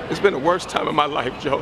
It's been the worst time of my life, Joe.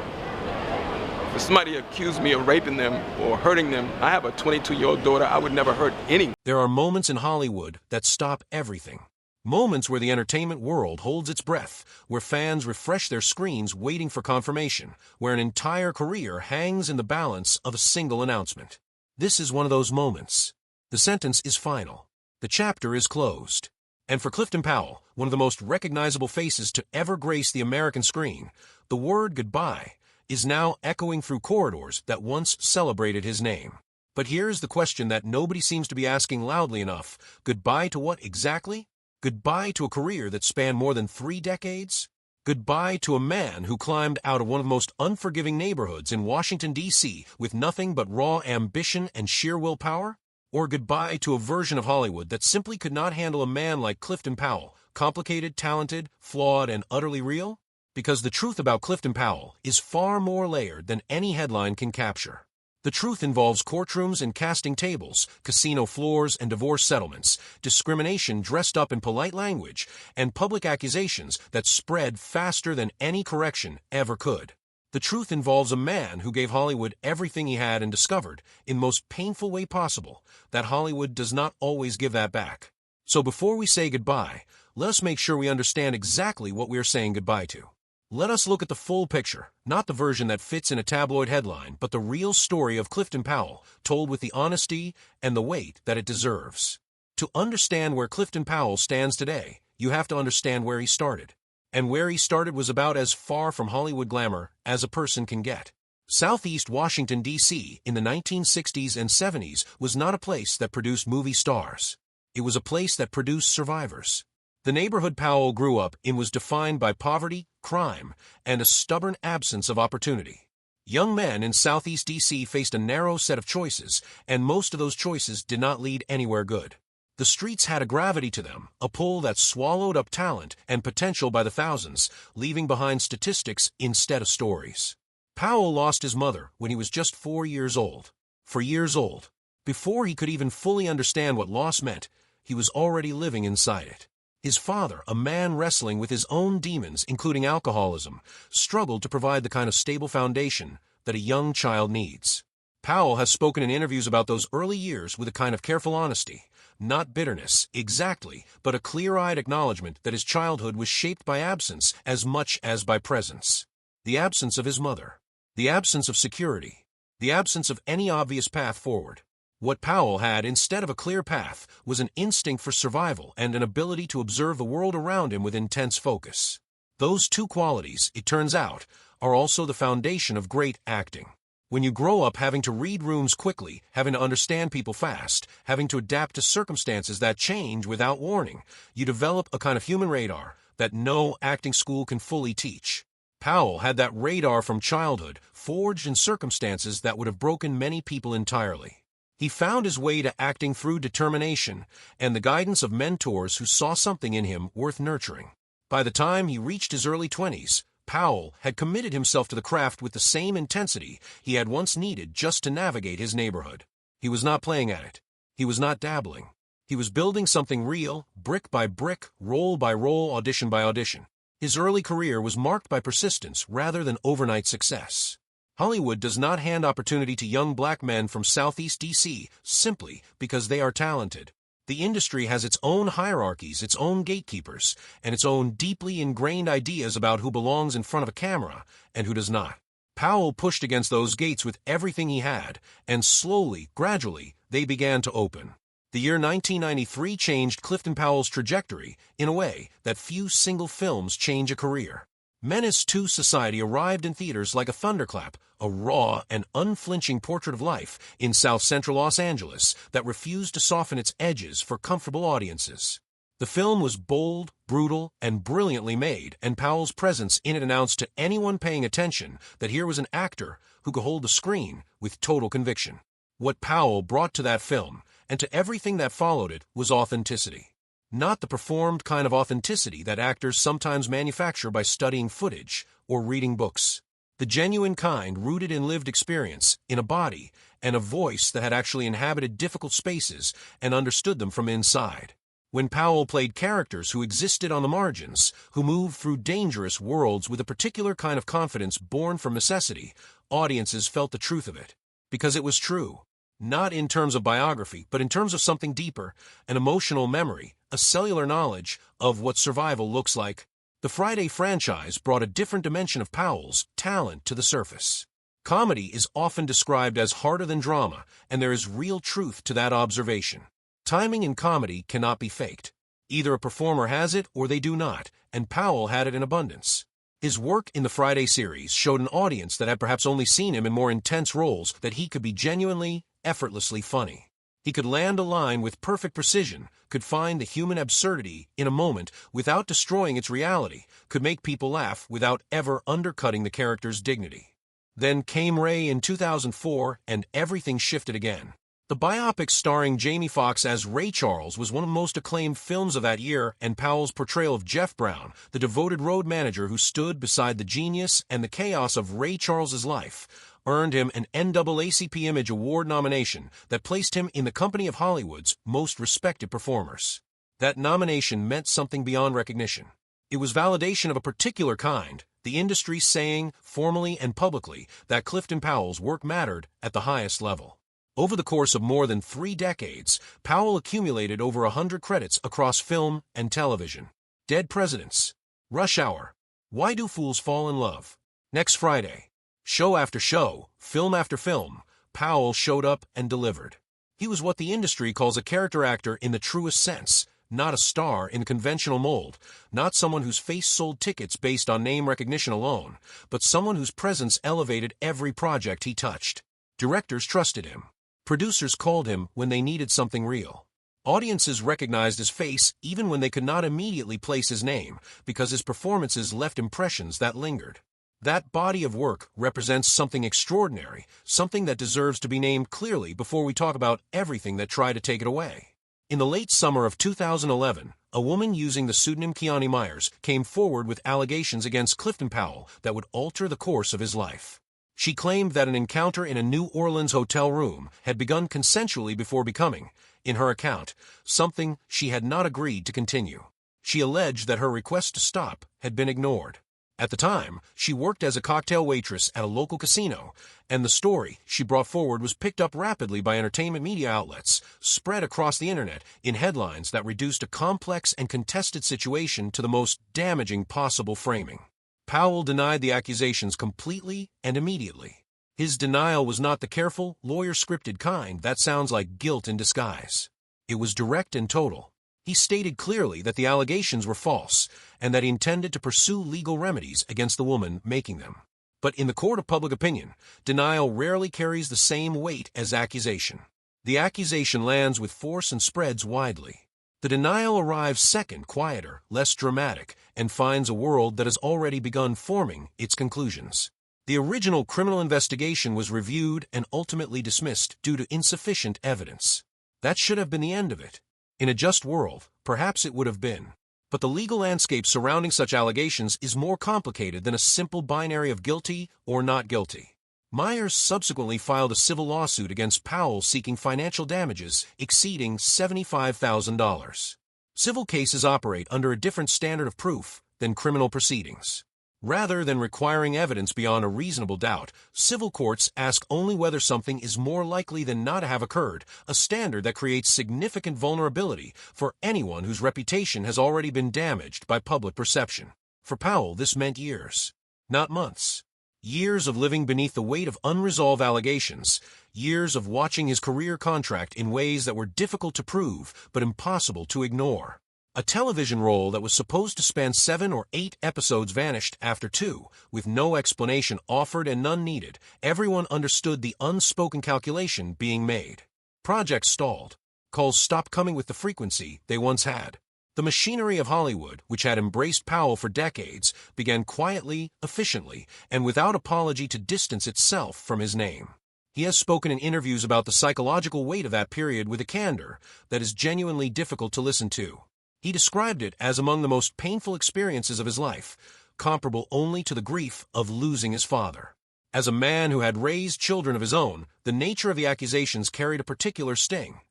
If somebody accused me of raping them or hurting them, I have a 22-year-old daughter. I would never hurt anyone. There are moments in Hollywood that stop everything. Moments where the entertainment world holds its breath, where fans refresh their screens waiting for confirmation, where an entire career hangs in the balance of a single announcement. This is one of those moments. The sentence is final. The chapter is closed. And for Clifton Powell, one of the most recognizable faces to ever grace the American screen, the word goodbye is now echoing through corridors that once celebrated his name. But here's the question that nobody seems to be asking loudly enough. Goodbye to what exactly? Goodbye to a career that spanned more than 3 decades? Goodbye to a man who climbed out of one of the most unforgiving neighborhoods in Washington, D.C. with nothing but raw ambition and sheer willpower? Or goodbye to a version of Hollywood that simply could not handle a man like Clifton Powell, complicated, talented, flawed, and utterly real? Because the truth about Clifton Powell is far more layered than any headline can capture. The truth involves courtrooms and casting tables, casino floors and divorce settlements, discrimination dressed up in polite language, and public accusations that spread faster than any correction ever could. The truth involves a man who gave Hollywood everything he had and discovered, in the most painful way possible, that Hollywood does not always give that back. So before we say goodbye, let us make sure we understand exactly what we are saying goodbye to. Let us look at the full picture, not the version that fits in a tabloid headline, but the real story of Clifton Powell, told with the honesty and the weight that it deserves. To understand where Clifton Powell stands today, you have to understand where he started. And where he started was about as far from Hollywood glamour as a person can get. Southeast Washington, D.C. in the 1960s and 70s was not a place that produced movie stars. It was a place that produced survivors. The neighborhood Powell grew up in was defined by poverty, crime, and a stubborn absence of opportunity. Young men in Southeast D.C. faced a narrow set of choices, and most of those choices did not lead anywhere good. The streets had a gravity to them, a pull that swallowed up talent and potential by the thousands, leaving behind statistics instead of stories. Powell lost his mother when he was just 4 years old. 4 years old. Before he could even fully understand what loss meant, he was already living inside it. His father, a man wrestling with his own demons, including alcoholism, struggled to provide the kind of stable foundation that a young child needs. Powell has spoken in interviews about those early years with a kind of careful honesty, not bitterness, exactly, but a clear-eyed acknowledgement that his childhood was shaped by absence as much as by presence. The absence of his mother. The absence of security. The absence of any obvious path forward. What Powell had instead of a clear path was an instinct for survival and an ability to observe the world around him with intense focus. Those two qualities, it turns out, are also the foundation of great acting. When you grow up having to read rooms quickly, having to understand people fast, having to adapt to circumstances that change without warning, you develop a kind of human radar that no acting school can fully teach. Powell had that radar from childhood, forged in circumstances that would have broken many people entirely. He found his way to acting through determination and the guidance of mentors who saw something in him worth nurturing. By the time he reached his early 20s, Powell had committed himself to the craft with the same intensity he had once needed just to navigate his neighborhood. He was not playing at it. He was not dabbling. He was building something real, brick by brick, roll by roll, audition by audition. His early career was marked by persistence rather than overnight success. Hollywood does not hand opportunity to young black men from Southeast D.C. simply because they are talented. The industry has its own hierarchies, its own gatekeepers, and its own deeply ingrained ideas about who belongs in front of a camera and who does not. Powell pushed against those gates with everything he had, and slowly, gradually, they began to open. The year 1993 changed Clifton Powell's trajectory in a way that few single films change a career. Menace II Society arrived in theaters like a thunderclap, a raw and unflinching portrait of life in South Central Los Angeles that refused to soften its edges for comfortable audiences. The film was bold, brutal, and brilliantly made, and Powell's presence in it announced to anyone paying attention that here was an actor who could hold the screen with total conviction. What Powell brought to that film, and to everything that followed it, was authenticity. Not the performed kind of authenticity that actors sometimes manufacture by studying footage or reading books. The genuine kind rooted in lived experience, in a body, and a voice that had actually inhabited difficult spaces and understood them from inside. when Powell played characters who existed on the margins, who moved through dangerous worlds with a particular kind of confidence born from necessity, audiences felt the truth of it. Because it was true. Not in terms of biography, but in terms of something deeper, an emotional memory, a cellular knowledge of what survival looks like. The Friday franchise brought a different dimension of Powell's talent to the surface. Comedy is often described as harder than drama, and there is real truth to that observation. Timing in comedy cannot be faked. Either a performer has it or they do not, and Powell had it in abundance. His work in the Friday series showed an audience that had perhaps only seen him in more intense roles that he could be genuinely, effortlessly funny. He could land a line with perfect precision, could find the human absurdity in a moment without destroying its reality, could make people laugh without ever undercutting the character's dignity. Then came Ray in 2004, and everything shifted again. The biopic starring Jamie Foxx as Ray Charles was one of the most acclaimed films of that year, and Powell's portrayal of Jeff Brown, the devoted road manager who stood beside the genius and the chaos of Ray Charles's life, earned him an NAACP Image Award nomination that placed him in the company of Hollywood's most respected performers. That nomination meant something beyond recognition. It was validation of a particular kind, the industry saying, formally and publicly, that Clifton Powell's work mattered at the highest level. Over the course of more than 3 decades, Powell accumulated over 100 credits across film and television. Dead Presidents, Rush Hour, Why Do Fools Fall in Love, Next Friday. Show after show, film after film, Powell showed up and delivered. He was what the industry calls a character actor in the truest sense, not a star in conventional mold, not someone whose face sold tickets based on name recognition alone, but someone whose presence elevated every project he touched. Directors trusted him. Producers called him when they needed something real. Audiences recognized his face even when they could not immediately place his name, because his performances left impressions that lingered. That body of work represents something extraordinary, something that deserves to be named clearly before we talk about everything that tried to take it away. In the late summer of 2011, a woman using the pseudonym Kiani Myers came forward with allegations against Clifton Powell that would alter the course of his life. She claimed that an encounter in a New Orleans hotel room had begun consensually before becoming, in her account, something she had not agreed to continue. She alleged that her request to stop had been ignored. At the time, she worked as a cocktail waitress at a local casino, and the story she brought forward was picked up rapidly by entertainment media outlets, spread across the internet in headlines that reduced a complex and contested situation to the most damaging possible framing. Powell denied the accusations completely and immediately. His denial was not the careful, lawyer-scripted kind that sounds like guilt in disguise. It was direct and total. He stated clearly that the allegations were false and that he intended to pursue legal remedies against the woman making them. But in the court of public opinion, denial rarely carries the same weight as accusation. The accusation lands with force and spreads widely. The denial arrives second, quieter, less dramatic, and finds a world that has already begun forming its conclusions. The original criminal investigation was reviewed and ultimately dismissed due to insufficient evidence. That should have been the end of it. In a just world, perhaps it would have been. But the legal landscape surrounding such allegations is more complicated than a simple binary of guilty or not guilty. Myers subsequently filed a civil lawsuit against Powell seeking financial damages exceeding $75,000. Civil cases operate under a different standard of proof than criminal proceedings. Rather than requiring evidence beyond a reasonable doubt, civil courts ask only whether something is more likely than not to have occurred, a standard that creates significant vulnerability for anyone whose reputation has already been damaged by public perception. For Powell, this meant years, not months. Years of living beneath the weight of unresolved allegations, years of watching his career contract in ways that were difficult to prove but impossible to ignore. A television role that was supposed to span 7 or 8 episodes vanished after 2, with no explanation offered and none needed. Everyone understood the unspoken calculation being made. Projects stalled. Calls stopped coming with the frequency they once had. The machinery of Hollywood, which had embraced Powell for decades, began quietly, efficiently, and without apology to distance itself from his name. He has spoken in interviews about the psychological weight of that period with a candor that is genuinely difficult to listen to. He described it as among the most painful experiences of his life, comparable only to the grief of losing his father. As a man who had raised children of his own, the nature of the accusations carried a particular sting.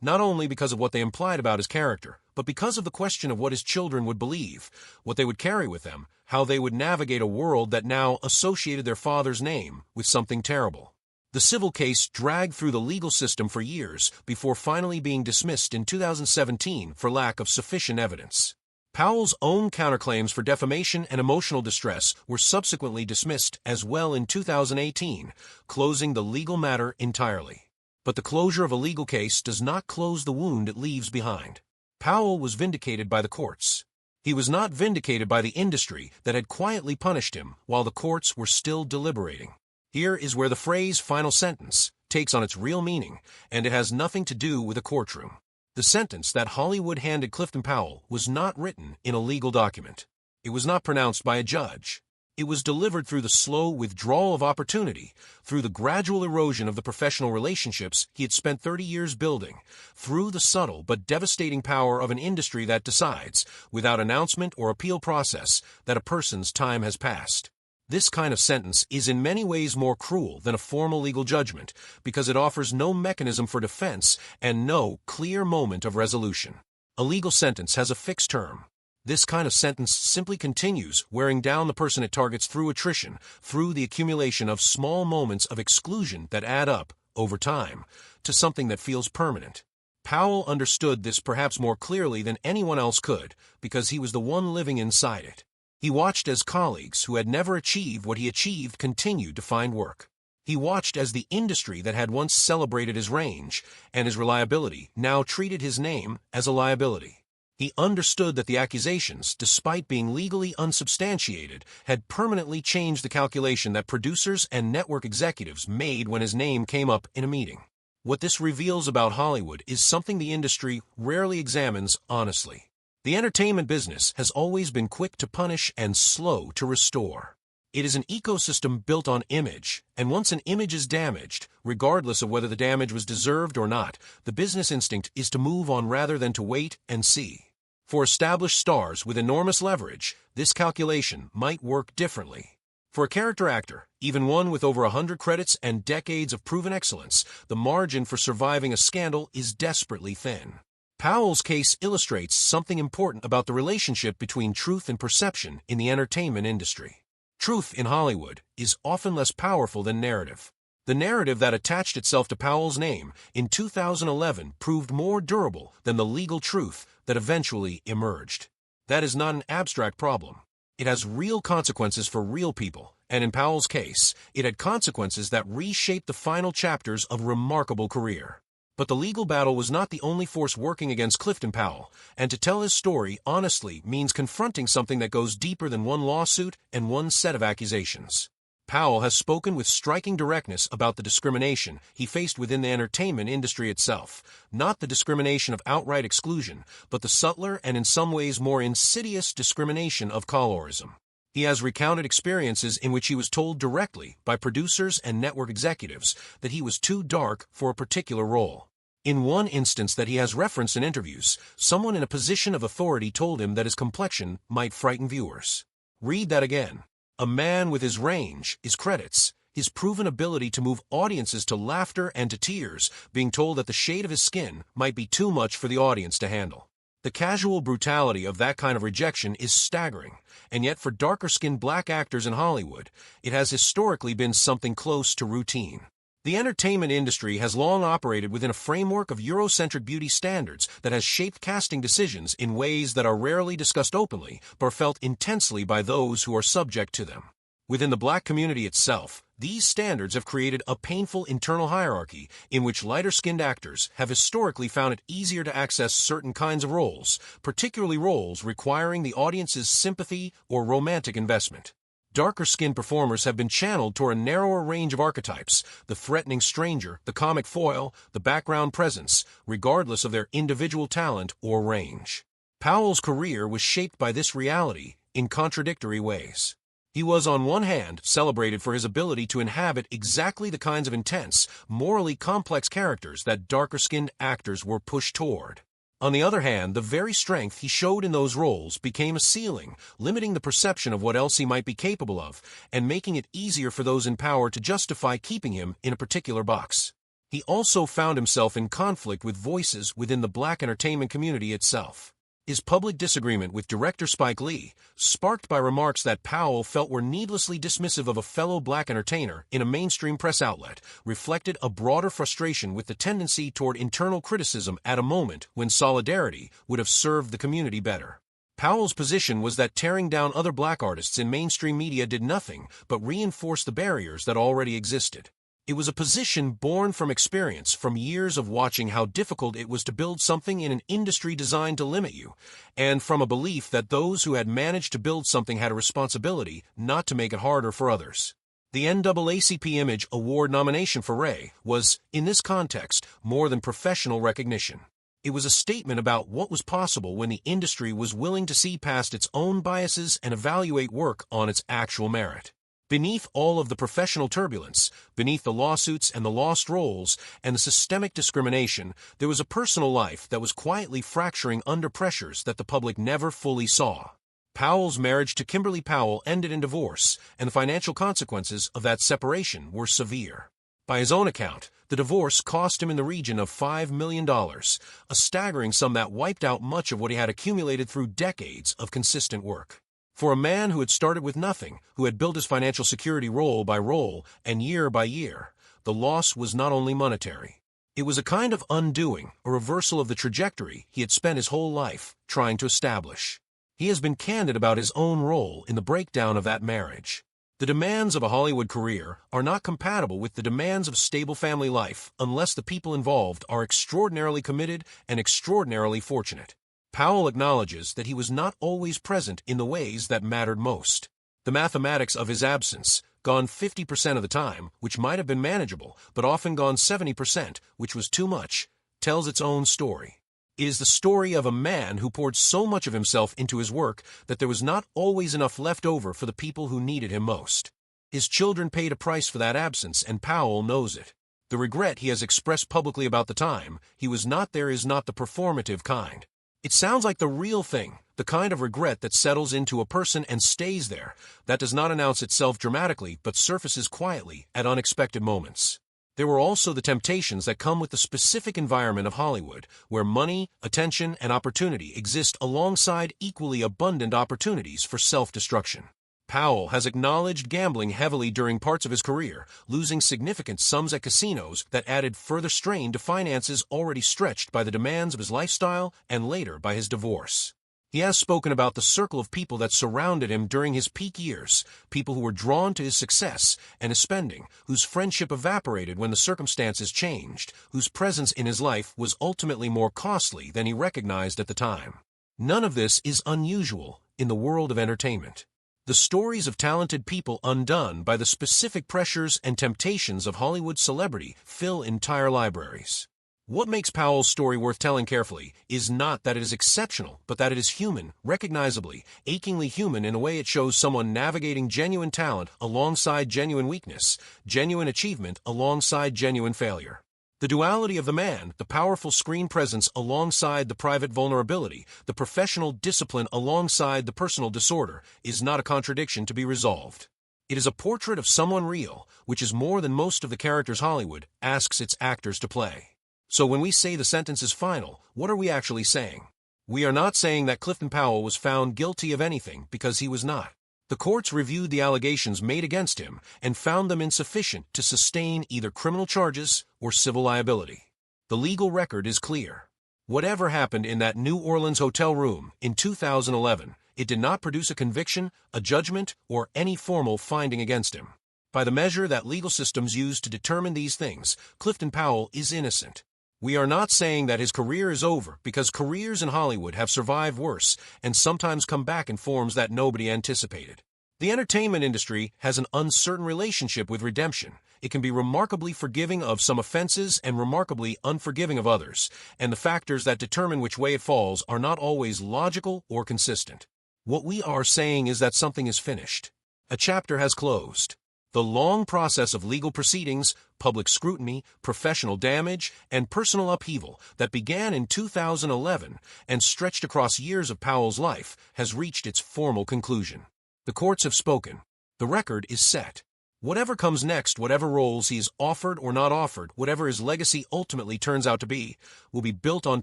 not only because of what they implied about his character, but because of the question of what his children would believe, what they would carry with them, how they would navigate a world that now associated their father's name with something terrible. The civil case dragged through the legal system for years before finally being dismissed in 2017 for lack of sufficient evidence. Powell's own counterclaims for defamation and emotional distress were subsequently dismissed as well in 2018, closing the legal matter entirely. But the closure of a legal case does not close the wound it leaves behind. Powell was vindicated by the courts. He was not vindicated by the industry that had quietly punished him while the courts were still deliberating. Here is where the phrase "final sentence" takes on its real meaning, and it has nothing to do with a courtroom. The sentence that Hollywood handed Clifton Powell was not written in a legal document. It was not pronounced by a judge. It was delivered through the slow withdrawal of opportunity, through the gradual erosion of the professional relationships he had spent 30 years building, through the subtle but devastating power of an industry that decides, without announcement or appeal process, that a person's time has passed. This kind of sentence is in many ways more cruel than a formal legal judgment because it offers no mechanism for defense and no clear moment of resolution. A legal sentence has a fixed term. This kind of sentence simply continues, wearing down the person it targets through attrition, through the accumulation of small moments of exclusion that add up, over time, to something that feels permanent. Powell understood this perhaps more clearly than anyone else could because he was the one living inside it. He watched as colleagues who had never achieved what he achieved continued to find work. He watched as the industry that had once celebrated his range and his reliability now treated his name as a liability. He understood that the accusations, despite being legally unsubstantiated, had permanently changed the calculation that producers and network executives made when his name came up in a meeting. What this reveals about Hollywood is something the industry rarely examines honestly. The entertainment business has always been quick to punish and slow to restore. It is an ecosystem built on image, and once an image is damaged, regardless of whether the damage was deserved or not, the business instinct is to move on rather than to wait and see. For established stars with enormous leverage, this calculation might work differently. For a character actor, even one with over 100 credits and decades of proven excellence, the margin for surviving a scandal is desperately thin. Powell's case illustrates something important about the relationship between truth and perception in the entertainment industry. Truth in Hollywood is often less powerful than narrative. The narrative that attached itself to Powell's name in 2011 proved more durable than the legal truth that eventually emerged. That is not an abstract problem. It has real consequences for real people, and in Powell's case, it had consequences that reshaped the final chapters of a remarkable career. But the legal battle was not the only force working against Clifton Powell, and to tell his story honestly means confronting something that goes deeper than one lawsuit and one set of accusations. Powell has spoken with striking directness about the discrimination he faced within the entertainment industry itself, not the discrimination of outright exclusion, but the subtler and in some ways more insidious discrimination of colorism. He has recounted experiences in which he was told directly by producers and network executives that he was too dark for a particular role. In one instance that he has referenced in interviews, someone in a position of authority told him that his complexion might frighten viewers. Read that again. A man with his range, his credits, his proven ability to move audiences to laughter and to tears, being told that the shade of his skin might be too much for the audience to handle. The casual brutality of that kind of rejection is staggering, and yet for darker-skinned black actors in Hollywood, it has historically been something close to routine. The entertainment industry has long operated within a framework of Eurocentric beauty standards that has shaped casting decisions in ways that are rarely discussed openly, but are felt intensely by those who are subject to them. Within the black community itself, these standards have created a painful internal hierarchy in which lighter-skinned actors have historically found it easier to access certain kinds of roles, particularly roles requiring the audience's sympathy or romantic investment. Darker-skinned performers have been channeled toward a narrower range of archetypes, the threatening stranger, the comic foil, the background presence, regardless of their individual talent or range. Powell's career was shaped by this reality in contradictory ways. He was on one hand celebrated for his ability to inhabit exactly the kinds of intense, morally complex characters that darker-skinned actors were pushed toward. On the other hand, the very strength he showed in those roles became a ceiling, limiting the perception of what else he might be capable of, and making it easier for those in power to justify keeping him in a particular box. He also found himself in conflict with voices within the black entertainment community itself. His public disagreement with director Spike Lee, sparked by remarks that Powell felt were needlessly dismissive of a fellow black entertainer in a mainstream press outlet, reflected a broader frustration with the tendency toward internal criticism at a moment when solidarity would have served the community better. Powell's position was that tearing down other black artists in mainstream media did nothing but reinforce the barriers that already existed. It was a position born from experience, from years of watching how difficult it was to build something in an industry designed to limit you, and from a belief that those who had managed to build something had a responsibility not to make it harder for others. The NAACP Image Award nomination for Ray was, in this context, more than professional recognition. It was a statement about what was possible when the industry was willing to see past its own biases and evaluate work on its actual merit. Beneath all of the professional turbulence, beneath the lawsuits and the lost roles and the systemic discrimination, there was a personal life that was quietly fracturing under pressures that the public never fully saw. Powell's marriage to Kimberly Powell ended in divorce, and the financial consequences of that separation were severe. By his own account, the divorce cost him in the region of $5 million, a staggering sum that wiped out much of what he had accumulated through decades of consistent work. For a man who had started with nothing, who had built his financial security role by role and year by year, the loss was not only monetary. It was a kind of undoing, a reversal of the trajectory he had spent his whole life trying to establish. He has been candid about his own role in the breakdown of that marriage. The demands of a Hollywood career are not compatible with the demands of stable family life unless the people involved are extraordinarily committed and extraordinarily fortunate. Powell acknowledges that he was not always present in the ways that mattered most. The mathematics of his absence, gone 50% of the time, which might have been manageable, but often gone 70%, which was too much, tells its own story. It is the story of a man who poured so much of himself into his work that there was not always enough left over for the people who needed him most. His children paid a price for that absence, and Powell knows it. The regret he has expressed publicly about the time he was not there is not the performative kind. It sounds like the real thing, the kind of regret that settles into a person and stays there, that does not announce itself dramatically but surfaces quietly at unexpected moments. There were also the temptations that come with the specific environment of Hollywood, where money, attention, and opportunity exist alongside equally abundant opportunities for self-destruction. Powell has acknowledged gambling heavily during parts of his career, losing significant sums at casinos that added further strain to finances already stretched by the demands of his lifestyle and later by his divorce. He has spoken about the circle of people that surrounded him during his peak years, people who were drawn to his success and his spending, whose friendship evaporated when the circumstances changed, whose presence in his life was ultimately more costly than he recognized at the time. None of this is unusual in the world of entertainment. The stories of talented people undone by the specific pressures and temptations of Hollywood celebrity fill entire libraries. What makes Powell's story worth telling carefully is not that it is exceptional, but that it is human, recognizably, achingly human in a way it shows someone navigating genuine talent alongside genuine weakness, genuine achievement alongside genuine failure. The duality of the man, the powerful screen presence alongside the private vulnerability, the professional discipline alongside the personal disorder, is not a contradiction to be resolved. It is a portrait of someone real, which is more than most of the characters Hollywood asks its actors to play. So when we say the sentence is final, what are we actually saying? We are not saying that Clifton Powell was found guilty of anything, because he was not. The courts reviewed the allegations made against him and found them insufficient to sustain either criminal charges or civil liability. The legal record is clear. Whatever happened in that New Orleans hotel room in 2011, it did not produce a conviction, a judgment, or any formal finding against him. By the measure that legal systems use to determine these things, Clifton Powell is innocent. We are not saying that his career is over, because careers in Hollywood have survived worse and sometimes come back in forms that nobody anticipated. The entertainment industry has an uncertain relationship with redemption. It can be remarkably forgiving of some offenses and remarkably unforgiving of others, and the factors that determine which way it falls are not always logical or consistent. What we are saying is that something is finished. A chapter has closed. The long process of legal proceedings, public scrutiny, professional damage, and personal upheaval that began in 2011 and stretched across years of Powell's life has reached its formal conclusion. The courts have spoken. The record is set. Whatever comes next, whatever roles he's offered or not offered, whatever his legacy ultimately turns out to be, will be built on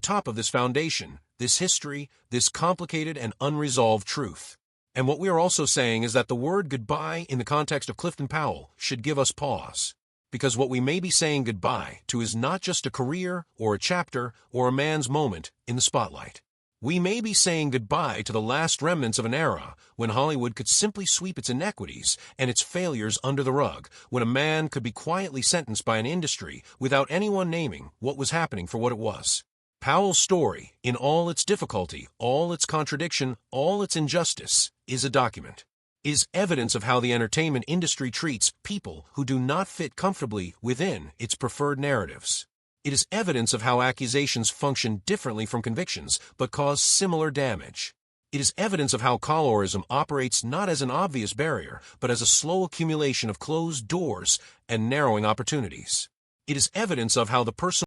top of this foundation, this history, this complicated and unresolved truth. And what we are also saying is that the word goodbye in the context of Clifton Powell should give us pause. Because what we may be saying goodbye to is not just a career or a chapter or a man's moment in the spotlight. We may be saying goodbye to the last remnants of an era when Hollywood could simply sweep its inequities and its failures under the rug, when a man could be quietly sentenced by an industry without anyone naming what was happening for what it was. Powell's story, in all its difficulty, all its contradiction, all its injustice, is a document, is evidence of how the entertainment industry treats people who do not fit comfortably within its preferred narratives. It is evidence of how accusations function differently from convictions, but cause similar damage. It is evidence of how colorism operates not as an obvious barrier, but as a slow accumulation of closed doors and narrowing opportunities. It is evidence of how the personal